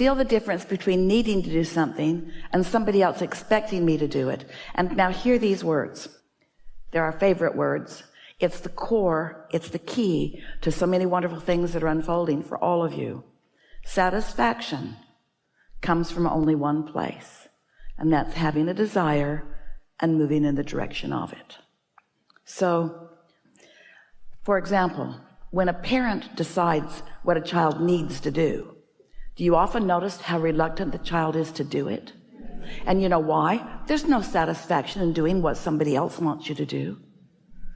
feel the difference between needing to do something and somebody else expecting me to do it. And now hear these words. They're our favorite words. It's the core, it's the key to so many wonderful things that are unfolding for all of you. Satisfaction comes from only one place, and that's having a desire and moving in the direction of it. So, for example, when a parent decides what a child needs to do you often notice how reluctant the child is to do it? And you know why? There's no satisfaction in doing what somebody else wants you to do.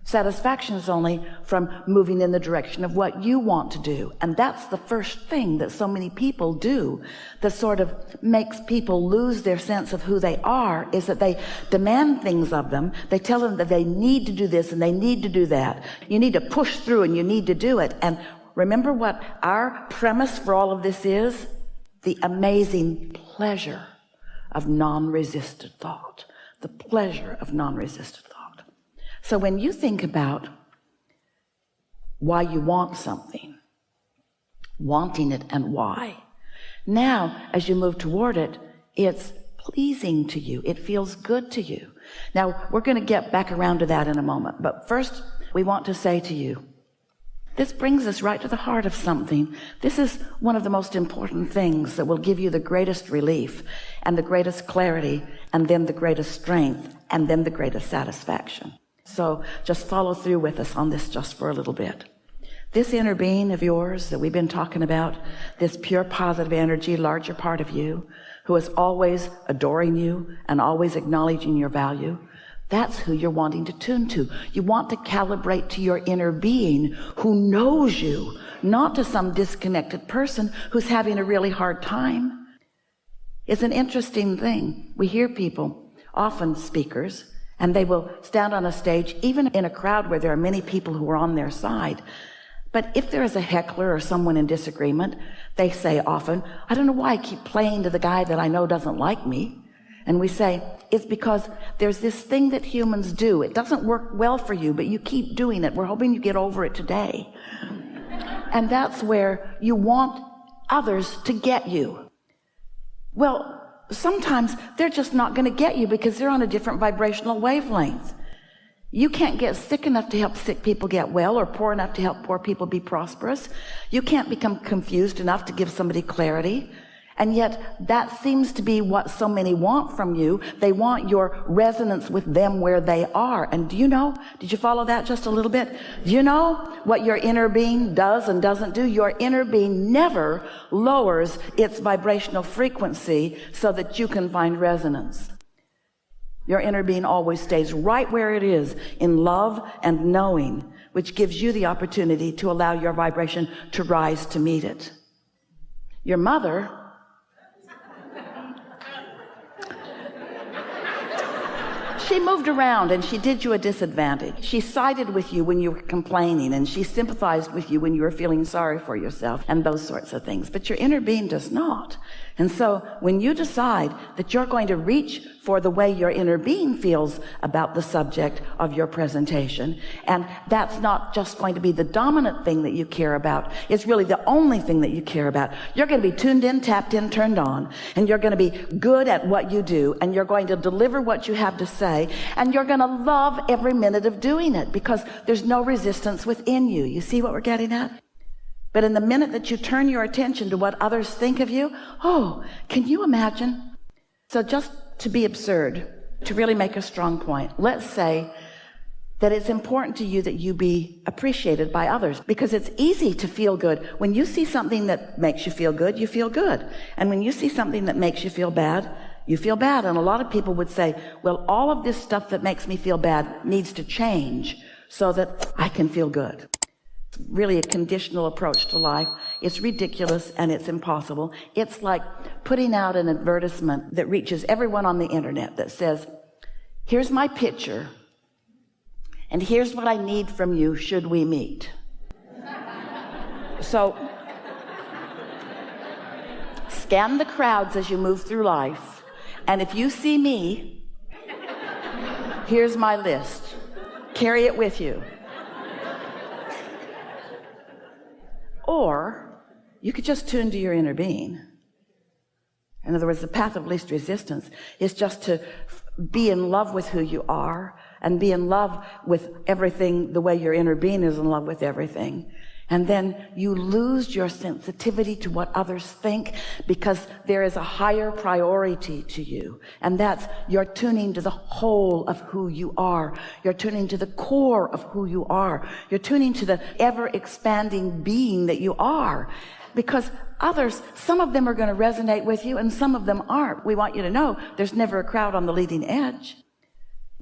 Satisfaction is only from moving in the direction of what you want to do. And that's the first thing that so many people do that sort of makes people lose their sense of who they are, is that they demand things of them. They tell them that they need to do this and they need to do that. You need to push through and you need to do it. And remember what our premise for all of this is? The amazing pleasure of non-resisted thought. The pleasure of non-resisted thought. So when you think about why you want something, wanting it and why, now as you move toward it, it's pleasing to you. It feels good to you. Now we're going to get back around to that in a moment. But first we want to say to you, this brings us right to the heart of something. This is one of the most important things that will give you the greatest relief and the greatest clarity and then the greatest strength and then the greatest satisfaction. So just follow through with us on this just for a little bit. This inner being of yours that we've been talking about, this pure positive energy, larger part of you, who is always adoring you and always acknowledging your value, that's who you're wanting to tune to. You want to calibrate to your inner being who knows you, not to some disconnected person who's having a really hard time. It's an interesting thing. We hear people, often speakers, and they will stand on a stage, even in a crowd where there are many people who are on their side. But if there is a heckler or someone in disagreement, they say often, I don't know why I keep playing to the guy that I know doesn't like me. And we say, it's because there's this thing that humans do. It doesn't work well for you, but you keep doing it. We're hoping you get over it today. And that's where you want others to get you. Well, sometimes they're just not going to get you because they're on a different vibrational wavelength. You can't get sick enough to help sick people get well, or poor enough to help poor people be prosperous. You can't become confused enough to give somebody clarity. And yet that seems to be what so many want from you. They want your resonance with them where they are. And do you know, did you follow that just a little bit? Do you know what your inner being does and doesn't do? Your inner being never lowers its vibrational frequency so that you can find resonance. Your inner being always stays right where it is in love and knowing, which gives you the opportunity to allow your vibration to rise to meet it. Your mother, she moved around and she did you a disadvantage. She sided with you when you were complaining, and she sympathized with you when you were feeling sorry for yourself and those sorts of things. But your inner being does not. And so when you decide that you're going to reach for the way your inner being feels about the subject of your presentation, and that's not just going to be the dominant thing that you care about, it's really the only thing that you care about. You're going to be tuned in, tapped in, turned on, and you're going to be good at what you do, and you're going to deliver what you have to say, and you're going to love every minute of doing it because there's no resistance within you. You see what we're getting at? But in the minute that you turn your attention to what others think of you, oh, can you imagine? So just to be absurd, to really make a strong point, let's say that it's important to you that you be appreciated by others, because it's easy to feel good. When you see something that makes you feel good, you feel good. And when you see something that makes you feel bad, you feel bad. And a lot of people would say, well, all of this stuff that makes me feel bad needs to change so that I can feel good. Really a conditional approach to life. It's ridiculous and it's impossible. It's like putting out an advertisement that reaches everyone on the internet that says, here's my picture and here's what I need from you should we meet. So scan the crowds as you move through life, and if you see me, here's my list. Carry it with you. Or you could just tune to your inner being In other words, the path of least resistance is just to be in love with who you are and be in love with everything the way your inner being is in love with everything. And then you lose your sensitivity to what others think because there is a higher priority to you. And that's you're tuning to the whole of who you are. You're tuning to the core of who you are. You're tuning to the ever-expanding being that you are. Because others, some of them are going to resonate with you and some of them aren't. We want you to know there's never a crowd on the leading edge.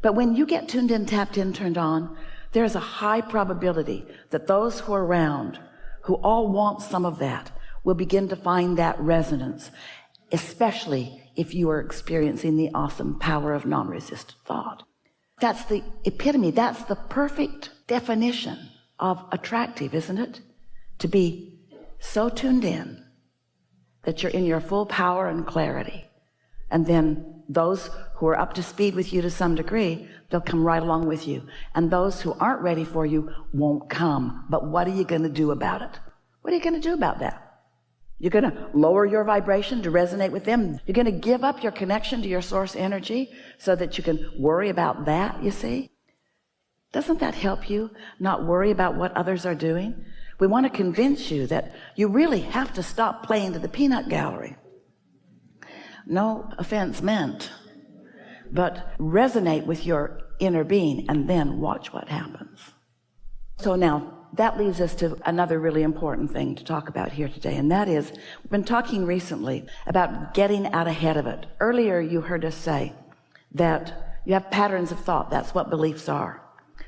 But when you get tuned in, tapped in, turned on, there's a high probability that those who are around, who all want some of that, will begin to find that resonance, especially if you are experiencing the awesome power of non-resistant thought. That's the epitome, that's the perfect definition of attractive, isn't it? To be so tuned in that you're in your full power and clarity. And then those who are up to speed with you to some degree, they'll come right along with you. And those who aren't ready for you won't come. But what are you going to do about it? What are you going to do about that? You're going to lower your vibration to resonate with them. You're going to give up your connection to your source energy so that you can worry about that, you see? Doesn't that help you not worry about what others are doing? We want to convince you that you really have to stop playing to the peanut gallery. No offense meant, but resonate with your inner being and then watch what happens. So now that leads us to another really important thing to talk about here today, and that is we've been talking recently about getting out ahead of it. Earlier you heard us say that you have patterns of thought. That's what beliefs are.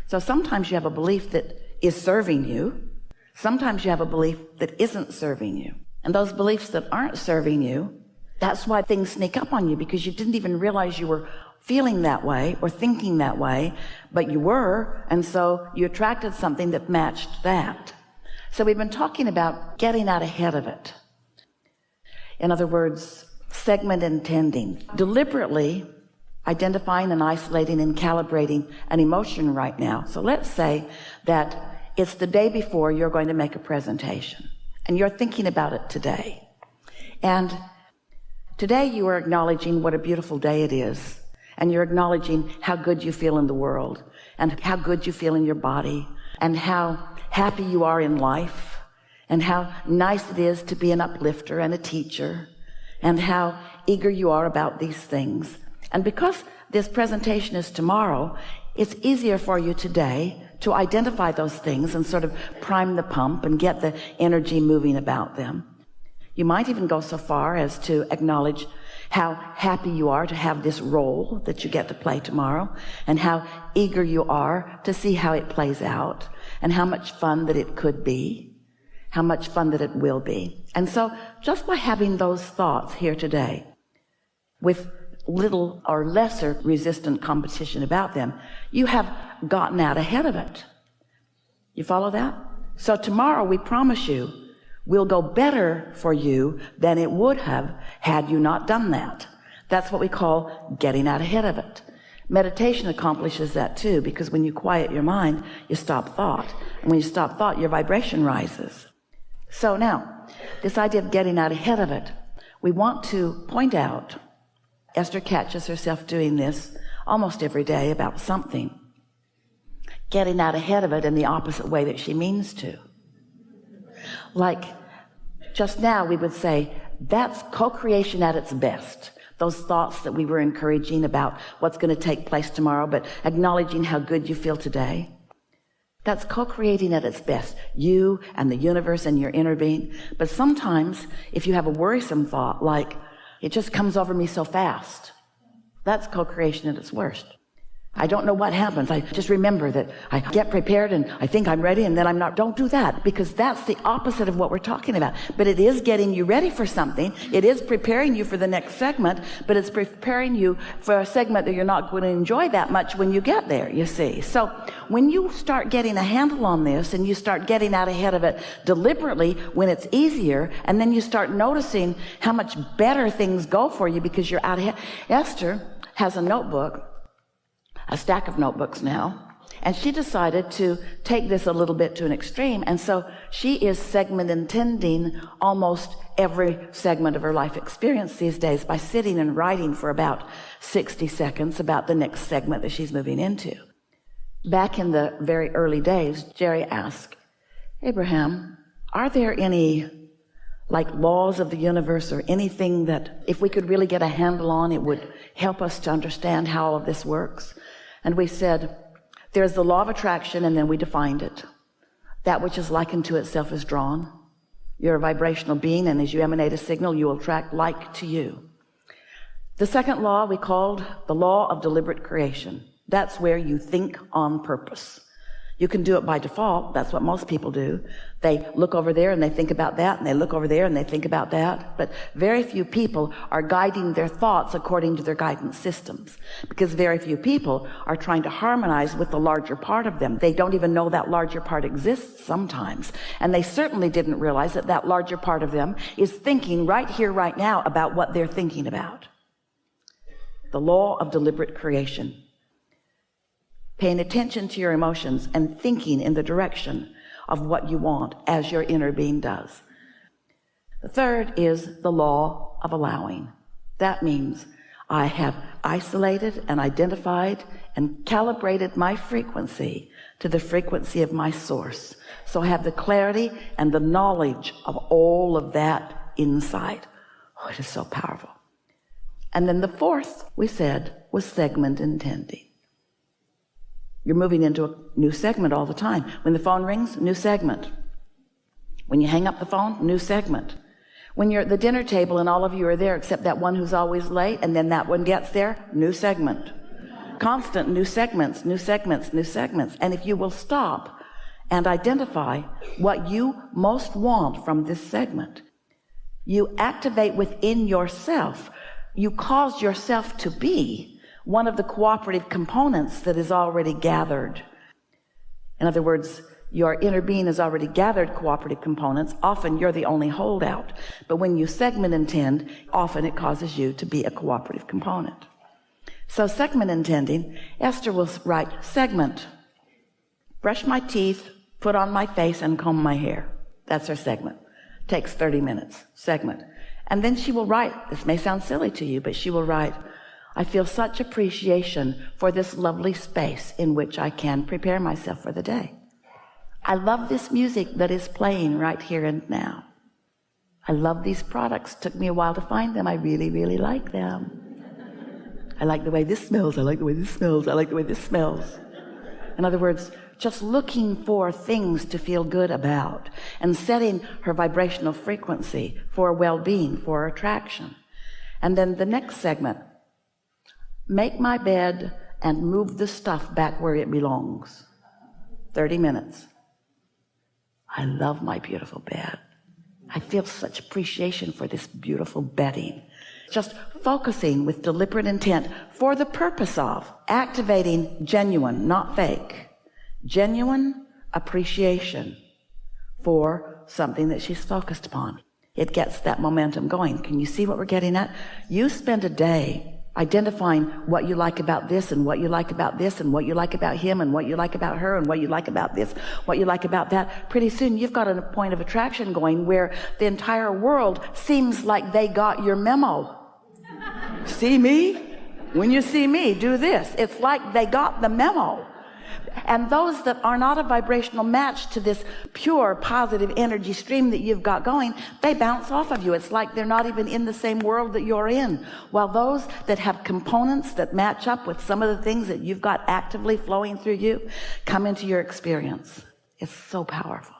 So sometimes you have a belief that is serving you. Sometimes you have a belief that isn't serving you. And those beliefs that aren't serving you, that's why things sneak up on you, because you didn't even realize you were feeling that way or thinking that way, but you were, and so you attracted something that matched that. So we've been talking about getting out ahead of it. In other words, segment intending, deliberately identifying and isolating and calibrating an emotion right now. So let's say that it's the day before you're going to make a presentation, and you're thinking about it today. And today you are acknowledging what a beautiful day it is, and you're acknowledging how good you feel in the world, and how good you feel in your body, and how happy you are in life, and how nice it is to be an uplifter and a teacher, and how eager you are about these things. And because this presentation is tomorrow, it's easier for you today to identify those things and sort of prime the pump and get the energy moving about them. You might even go so far as to acknowledge how happy you are to have this role that you get to play tomorrow, and how eager you are to see how it plays out, and how much fun that it could be, how much fun that it will be. And so just by having those thoughts here today, with little or lesser resistant competition about them, you have gotten out ahead of it. You follow that? So tomorrow, we promise you, will go better for you than it would have had you not done that. That's what we call getting out ahead of it. Meditation accomplishes that too, because when you quiet your mind, you stop thought. And when you stop thought, your vibration rises. So now, this idea of getting out ahead of it, we want to point out, Esther catches herself doing this almost every day about something, getting out ahead of it in the opposite way that she means to. Like just now we would say, that's co-creation at its best. Those thoughts that we were encouraging about what's going to take place tomorrow, but acknowledging how good you feel today. That's co-creating at its best, you and the universe and your inner being. But sometimes if you have a worrisome thought, like, it just comes over me so fast, that's co-creation at its worst. I don't know what happens. I just remember that I get prepared and I think I'm ready and then I'm not. Don't do that, because that's the opposite of what we're talking about. But it is getting you ready for something. It is preparing you for the next segment, but it's preparing you for a segment that you're not going to enjoy that much when you get there, you see. So when you start getting a handle on this and you start getting out ahead of it deliberately when it's easier, and then you start noticing how much better things go for you because you're out ahead. Esther has a notebook, a stack of notebooks now, And she decided to take this a little bit to an extreme. And so she is segment intending almost every segment of her life experience these days by sitting and writing for about 60 seconds about the next segment that she's moving into. Back in the very early days, Jerry asked, Abraham, are there any laws of the universe or anything that if we could really get a handle on, it would help us to understand how all of this works? And we said, there's the law of attraction, and then we defined it. That which is likened to itself is drawn. You're a vibrational being, and as you emanate a signal, you will attract like to you. The second law we called the law of deliberate creation. That's where you think on purpose. You can do it by default. That's what most people do. They look over there and they think about that, and they look over there and they think about that. But very few people are guiding their thoughts according to their guidance systems, because very few people are trying to harmonize with the larger part of them. They don't even know that larger part exists sometimes. And they certainly didn't realize that that larger part of them is thinking right here, right now about what they're thinking about. The law of deliberate creation. Paying attention to your emotions and thinking in the direction of what you want as your inner being does. The third is the law of allowing. That means I have isolated and identified and calibrated my frequency to the frequency of my source. So I have the clarity and the knowledge of all of that inside. Oh, it is so powerful. And then the fourth, we said, was segment intending. You're moving into a new segment all the time. When the phone rings, new segment. When you hang up the phone, new segment. When you're at the dinner table and all of you are there except that one who's always late, and then that one gets there, new segment. Constant new segments, new segments, new segments. And if you will stop and identify what you most want from this segment, you activate within yourself. You cause yourself to be one of the cooperative components that is already gathered. In other words, your inner being has already gathered cooperative components. Often you're the only holdout. But when you segment intend, often it causes you to be a cooperative component. So segment intending, Esther will write segment. Brush my teeth, put on my face, and comb my hair. That's her segment. Takes 30 minutes. Segment. And then she will write, this may sound silly to you, but she will write, I feel such appreciation for this lovely space in which I can prepare myself for the day. I love this music that is playing right here and now. I love these products. Took me a while to find them. I really, really like them. I like the way this smells. I like the way this smells. I like the way this smells. In other words, just looking for things to feel good about and setting her vibrational frequency for well-being, for attraction. And then the next segment, make my bed and move the stuff back where it belongs. 30 minutes. I love my beautiful bed. I feel such appreciation for this beautiful bedding. Just focusing with deliberate intent for the purpose of activating genuine, not fake, genuine appreciation for something that she's focused upon. It gets that momentum going. Can you see what we're getting at? You spend a day identifying what you like about this and what you like about this and what you like about him and what you like about her and what you like about this, what you like about that. Pretty soon you've got a point of attraction going where the entire world seems like they got your memo. See me? When you see me, do this. It's like they got the memo. And those that are not a vibrational match to this pure positive energy stream that you've got going, they bounce off of you. It's like they're not even in the same world that you're in. While those that have components that match up with some of the things that you've got actively flowing through you come into your experience. It's so powerful.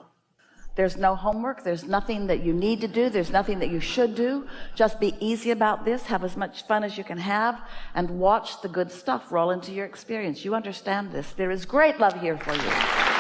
There's no homework. There's nothing that you need to do. There's nothing that you should do. Just be easy about this. Have as much fun as you can have and watch the good stuff roll into your experience. You understand this. There is great love here for you.